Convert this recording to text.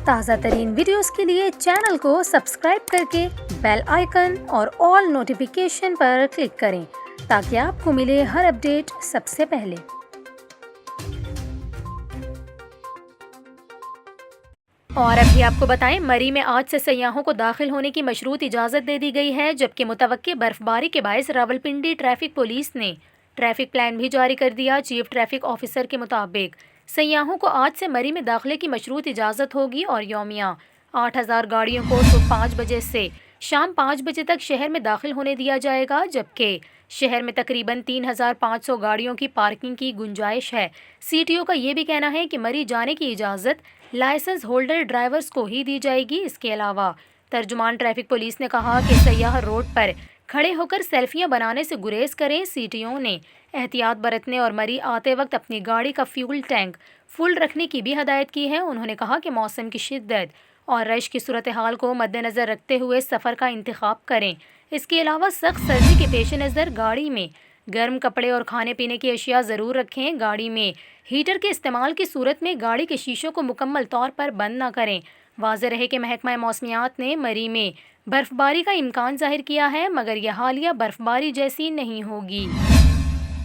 تازہ ترین ویڈیوز کے لیے چینل کو سبسکرائب کر کے بیل آئیکن اور آل نوٹیفیکیشن پر کلک کریں تاکہ آپ کو ملے ہر اپڈیٹ سب سے پہلے۔ اور ابھی آپ کو بتائیں، مری میں آج سے سیاحوں کو داخل ہونے کی مشروط اجازت دے دی گئی ہے، جبکہ متوقع برف باری کے باعث راولپنڈی ٹریفک پولیس نے ٹریفک پلان بھی جاری کر دیا۔ چیف ٹریفک آفیسر کے مطابق سیاحوں کو آج سے مری میں داخلے کی مشروط اجازت ہوگی اور یومیہ 8,000 گاڑیوں کو صبح 5 بجے سے شام 5 بجے تک شہر میں داخل ہونے دیا جائے گا، جبکہ شہر میں تقریباً 3,500 گاڑیوں کی پارکنگ کی گنجائش ہے۔ سی ٹی او کا یہ بھی کہنا ہے کہ مری جانے کی اجازت لائسنس ہولڈر ڈرائیورز کو ہی دی جائے گی۔ اس کے علاوہ ترجمان ٹریفک پولیس نے کہا کہ سیاح روڈ پر کھڑے ہو کر سیلفیاں بنانے سے گریز کریں۔ سی ٹی او نے احتیاط برتنے اور مری آتے وقت اپنی گاڑی کا فیول ٹینک فل رکھنے کی بھی ہدایت کی ہے۔ انہوں نے کہا کہ موسم کی شدت اور رش کی صورتحال کو مد نظر رکھتے ہوئے سفر کا انتخاب کریں۔ اس کے علاوہ سخت سردی کے پیش نظر گاڑی میں گرم کپڑے اور کھانے پینے کی اشیاء ضرور رکھیں۔ گاڑی میں ہیٹر کے استعمال کی صورت میں گاڑی کے شیشوں کو مکمل طور پر بند نہ کریں۔ واضح رہے کہ محکمہ موسمیات نے مری میں برف باری کا امکان ظاہر کیا ہے، مگر یہ حالیہ برف باری جیسی نہیں ہوگی۔